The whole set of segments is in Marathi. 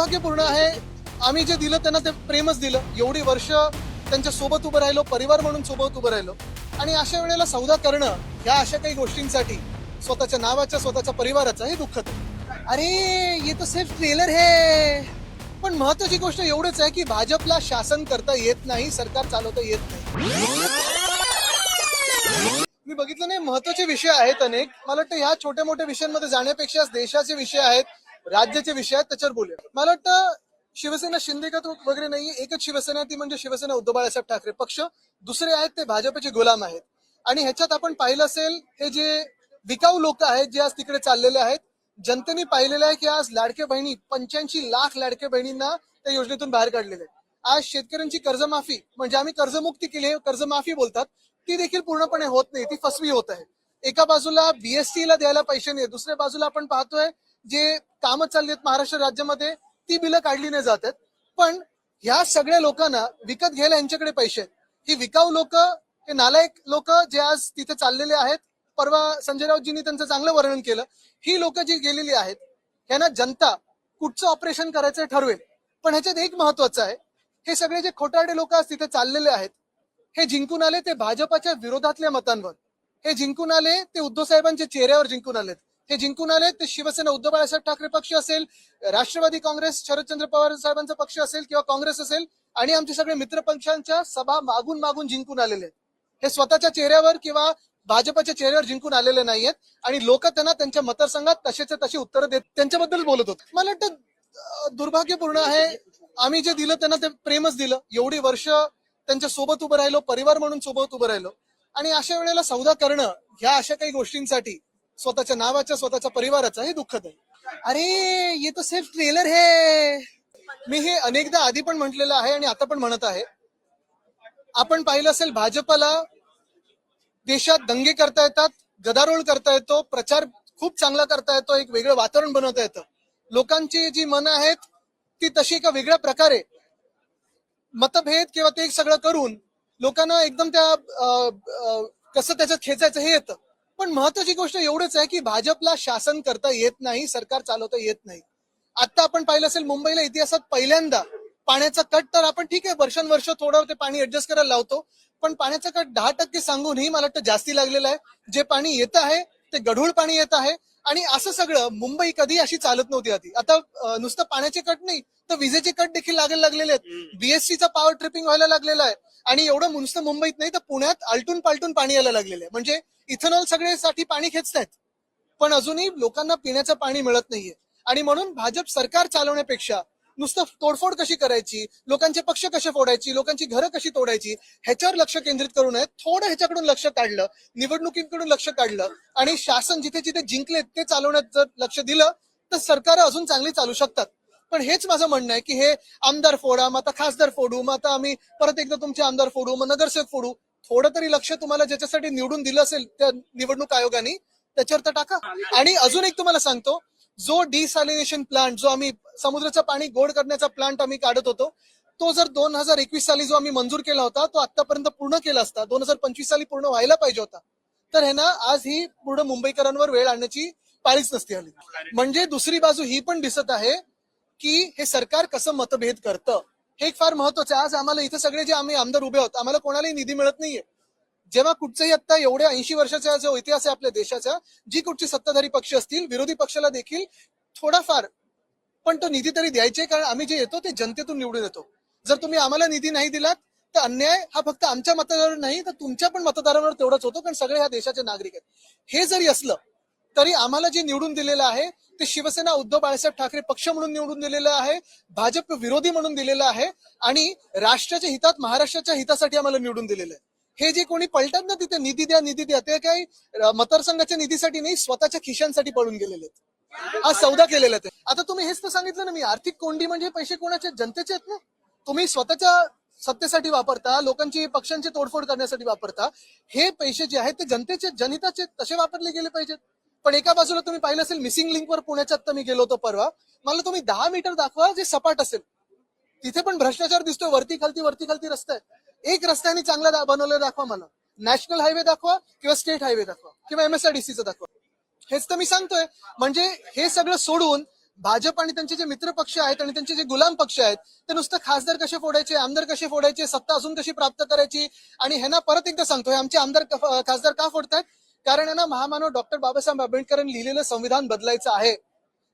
दुर्भाग्यपूर्ण आहे. आम्ही जे दिलं त्यांना ते प्रेमच दिलं. एवढी वर्ष त्यांच्या सोबत उभं राहिलो, परिवार म्हणून सोबत उभं राहिलो आणि अशा वेळेला सौदा करणं ह्या अशा काही गोष्टींसाठी स्वतःच्या नावाच्या स्वतःच्या परिवाराचा हे दुःखद आहे. अरे ये तो सिर्फ ट्रेलर है. पण महत्वाची गोष्ट एवढंच आहे की भाजपला शासन करता येत नाही, सरकार चालवता येत नाही. मी बघितलं नाही, महत्वाचे विषय आहेत अनेक. मला वाटतं ह्या छोट्या मोठ्या विषयांमध्ये जाण्यापेक्षा देशाचे विषय आहेत, राज्याचे विषय आहेत, त्याच्यावर बोलूया. मला वाटतं शिवसेना शिंदेगत वगैरे नाहीये, एकच शिवसेना, ती म्हणजे शिवसेना उद्धव बाळासाहेब ठाकरे पक्ष. दुसरे आहेत ते भाजपचे गुलाम आहेत. आणि ह्याच्यात आपण पाहिलं असेल, हे जे विकाऊ लोक आहेत जे आज तिकडे चाललेले आहेत, जनतेने पाहिलेलं आहे की आज लाडके बहिणी 85 लाख लाडके बहिणींना त्या योजनेतून बाहेर काढलेले आहेत. आज शेतकऱ्यांची कर्जमाफी, म्हणजे आम्ही कर्जमुक्ती केली आहे, कर्जमाफी बोलतात, ती देखील पूर्णपणे होत नाही, ती फसवी होत आहे. एका बाजूला बीएसटी ला द्यायला पैसे नाही, दुसऱ्या बाजूला आपण पाहतोय जे कामं चालली आहेत महाराष्ट्र राज्यामध्ये ती बिलं काढली नाही जात आहेत. पण ह्या सगळ्या लोकांना विकत घ्यायला यांच्याकडे पैसे आहेत. ही विकाऊ लोक, हे नालायक लोक जे आज तिथे चाललेले आहेत, परवा संजय राऊतजींनी त्यांचं चांगलं वर्णन केलं, ही लोक जी गेलेली आहेत ह्यांना जनता कुठचं ऑपरेशन करायचं ठरवेल. पण ह्याच्यात एक महत्वाचं आहे, हे सगळे जे खोटारडे लोक आज तिथे चाललेले आहेत, हे जिंकून आले ते भाजपाच्या विरोधातल्या मतांवर, हे जिंकून आले ते उद्धव साहेबांच्या चेहऱ्यावर जिंकून आलेत, हे जिंकून आले ते शिवसेना उद्धव बाळासाहेब ठाकरे पक्ष असेल, राष्ट्रवादी काँग्रेस शरदचंद्र पवार साहेबांचा पक्ष असेल किंवा काँग्रेस असेल, आणि आमचे सगळे मित्र पक्षांच्या सभा मागून मागून जिंकून आलेले आहेत. हे स्वतःच्या चेहऱ्यावर किंवा भाजपच्या चेहऱ्यावर जिंकून आलेले नाहीयेत आणि लोक त्यांना त्यांच्या मतदारसंघात तसेचे तशी उत्तरं देत त्यांच्याबद्दल बोलत होते. मला वाटतं दुर्भाग्यपूर्ण आहे. आम्ही जे दिलं त्यांना ते प्रेमच दिलं. एवढी वर्ष त्यांच्या सोबत उभं राहिलो, परिवार म्हणून सोबत उभं राहिलो आणि अशा वेळेला सौदा करणं ह्या अशा काही गोष्टींसाठी स्वतःच्या नावाच्या स्वतःच्या परिवाराचा हे दुःखद आहे. अरे ये तो सिर्फ ट्रेलर है. मी हे अनेकदा आधी पण म्हटलेलं आहे आणि आता पण म्हणत आहे. आपण पाहिलं असेल, भाजपला देशात दंगे करता येतात, गदारोळ करता येतो, प्रचार खूप चांगला करता येतो, एक वेगळं वातावरण बनवता येतं. लोकांची जी मनं आहेत ती तशी एका वेगळ्या प्रकारे मतभेद किंवा ते सगळं करून लोकांना एकदम त्या कसं त्याच्यात खेचायचं हे येतं. पण महत्वाची गोष्ट एवढंच आहे की भाजपला शासन करता येत नाही, सरकार चालवता येत नाही. आता आपण पाहिलं असेल, मुंबईला इतिहासात पहिल्यांदा पाण्याचा कट, तर आपण ठीक आहे वर्षानुवर्ष थोडं ते पाणी ऍडजस्ट करायला लावतो, पण पाण्याचा कट 10% सांगूनही मला वाटतं जास्ती लागलेला आहे. जे पाणी येत आहे ते गढूळ पाणी येत आहे आणि असं सगळं मुंबई कधी अशी चालत नव्हती आधी. आता नुसतं पाण्याचे कट नाही तर विजेचे कट देखील लागायला लागलेले आहेत. बीएससीचा पॉवर ट्रिपिंग व्हायला लागलेला आहे आणि एवढं नुसतं मुंबईत नाही तर पुण्यात आलटून पालटून पाणी यायला लागलेलं आहे. म्हणजे इथेनॉल सगळ्यासाठी पाणी खेचतायत, पण अजूनही लोकांना पिण्याचं पाणी मिळत नाहीये. आणि म्हणून भाजप सरकार चालवण्यापेक्षा नुसतं तोडफोड कशी करायची, लोकांचे पक्ष कसे फोडायची, लोकांची घरं कशी तोडायची, ह्याच्यावर लक्ष केंद्रित करू नये. थोडं ह्याच्याकडून लक्ष काढलं, निवडणुकीकडून लक्ष काढलं आणि शासन जिथे जिथे जिंकलेत ते चालवण्यात जर लक्ष दिलं तर सरकार अजून चांगली चालू शकतात. पण हेच माझं म्हणणं आहे की हे आमदार फोडा, मग आता खासदार फोडू, मग आता आम्ही परत एकदा तुमचे आमदार फोडू, मग नगरसेवक फोडू. थोडं तरी लक्ष तुम्हाला ज्याच्यासाठी निवडून दिलं असेल त्या निवडणूक आयोगाने त्याच्यावर तर टाका. आणि अजून एक तुम्हाला सांगतो, जो डिसॅलिनेशन प्लांट, जो आम्ही समुद्राचं पाणी गोड करण्याचा प्लांट आम्ही काढत होतो, तो जर 2021 साली जो आम्ही मंजूर केला होता तो आतापर्यंत पूर्ण केला असता, 2025 साली पूर्ण व्हायला पाहिजे होता, तर हे ना आज ही पूर्ण मुंबईकरांवर वेळ आणण्याची पाळीच नसती आली. म्हणजे दुसरी बाजू ही पण दिसत आहे की हे सरकार कसं मतभेद करतं. हे एक फार महत्वाचं आहे. आज आम्हाला इथे सगळे जे आम्ही आमदार उभे आहोत, आम्हाला कोणालाही निधी मिळत नाहीये. जेव्हा कुठचंही आता एवढ्या 80 वर्षाचा जो इतिहास आहे आपल्या देशाचा, जी कुठची सत्ताधारी पक्ष असतील, विरोधी पक्षाला देखील थोडाफार पण तो निधी तरी द्यायचे, कारण आम्ही जे येतो ते जनतेतून निवडून येतो. जर तुम्ही आम्हाला निधी नाही दिलात तर अन्याय हा फक्त आमच्या मतदारांवर नाही तर तुमच्या पण मतदारांवर तेवढाच होतो, कारण सगळे ह्या देशाचे नागरिक आहेत. हे जरी असलं तरी आम्हाला जे निवडून दिलेलं आहे ते शिवसेना उद्धव बाळासाहेब ठाकरे पक्ष म्हणून निवडून दिलेलं आहे, भाजप विरोधी म्हणून दिलेलं आहे आणि राष्ट्राच्या हितात, महाराष्ट्राच्या हितासाठी आम्हाला निवडून दिलेलं आहे. हे जे कोणी पलटत ना तिथे निधी द्या ते काही मतदारसंघाच्या निधीसाठी नाही, स्वतःच्या खिशांसाठी पळून गेलेले आहेत. हा सौदा केलेला आहे. आता तुम्ही हेच तर सांगितलं ना मी, आर्थिक कोंडी म्हणजे पैसे कोणाचे, जनतेचे आहेत ना. तुम्ही स्वतःच्या सत्तेसाठी वापरता, लोकांची पक्षांची तोडफोड करण्यासाठी वापरता. हे पैसे जे आहेत ते जनतेचे, जनहिताचे, तसे वापरले गेले पाहिजेत. पण एका बाजूला तुम्ही पाहिलं असेल, मिसिंग लिंकवर पुण्याच्या आता मी गेलो होतो परवा, मला तुम्ही 10 मीटर दाखवा जे सपाट असेल, तिथे पण भ्रष्टाचार दिसतोय. वरती खालती रस्ता आहे. एक रस्त्याने चांगला बनवलेला दाखवा मला. नॅशनल हायवे दाखवा किंवा स्टेट हायवे दाखवा किंवा MSRDCचं दाखवा. हेच तर मी सांगतोय. म्हणजे हे सगळं सोडून भाजप आणि त्यांचे जे मित्र पक्ष आहेत आणि त्यांचे जे गुलाम पक्ष आहेत ते नुसतं खासदार कसे फोडायचे, आमदार कसे फोडायचे, सत्ता असून कशी प्राप्त करायची. आणि ह्यांना परत एकदा सांगतो, हे आमचे आमदार खासदार का फोडतायत? कारण यांना महामानव डॉक्टर बाबासाहेब आंबेडकरांनी लिहिलेलं संविधान बदलायचं आहे.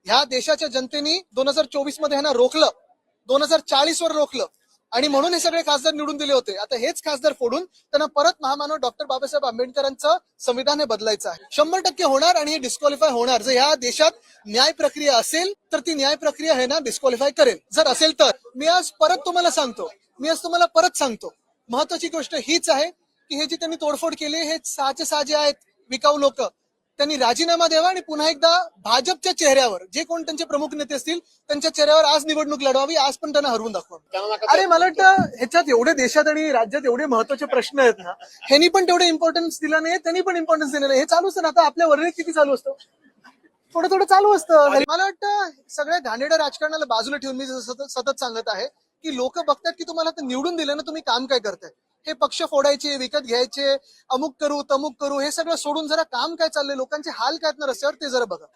ह्या देशाच्या जनतेने 2024 मध्ये ह्यांना रोखलं, 2040 वर रोखलं आणि म्हणून हे सगळे खासदार निवडून दिले होते. आता हेच खासदार फोडून त्यांना परत महामानव डॉक्टर बाबासाहेब आंबेडकरांचं संविधान हे बदलायचं आहे. 100% होणार आणि हे डिस्क्वालिफाय होणार. जर ह्या देशात न्याय प्रक्रिया असेल तर ती न्याय प्रक्रिया हे ना डिस्क्वालिफाय करेल. जर असेल तर मी आज तुम्हाला सांगतो महत्वाची गोष्ट हीच आहे की हे जे त्यांनी तोडफोड केली हे साचे साजे आहेत, विकाऊ लोक. त्यांनी राजीनामा द्यावा आणि पुन्हा एकदा भाजपच्या चेहऱ्यावर जे कोण त्यांचे प्रमुख नेते असतील त्यांच्या चेहऱ्यावर आज निवडणूक लढवावी. आज पण त्यांना हरवून दाखवा. अरे मला वाटतं ह्याच्यात एवढे देशात आणि राज्यात एवढे महत्वाचे प्रश्न आहेत ना, ह्यांनी पण तेवढे इम्पॉर्टन्स दिला नाही, त्यांनी पण इम्पॉर्टन्स दिलं नाही. हे चालू असतं ना. आता आपल्या वरळीत किती चालू असतं, थोडं थोडं चालू असतं. मला वाटतं सगळ्या घाणेरड्या राजकारणाला बाजूला ठेवून मी सतत सांगत आहे की लोक बघतात की तुम्हाला आता निवडून दिलं ना, तुम्ही काम काय करताय. हे पक्ष फोडायचे, विकत घ्यायचे, अमुक करू तमुक करू, हे सगळं सोडून जरा काम काय चाललंय, लोकांचे हाल काय आहेत ना रस्त्यावर ते जरा बघा.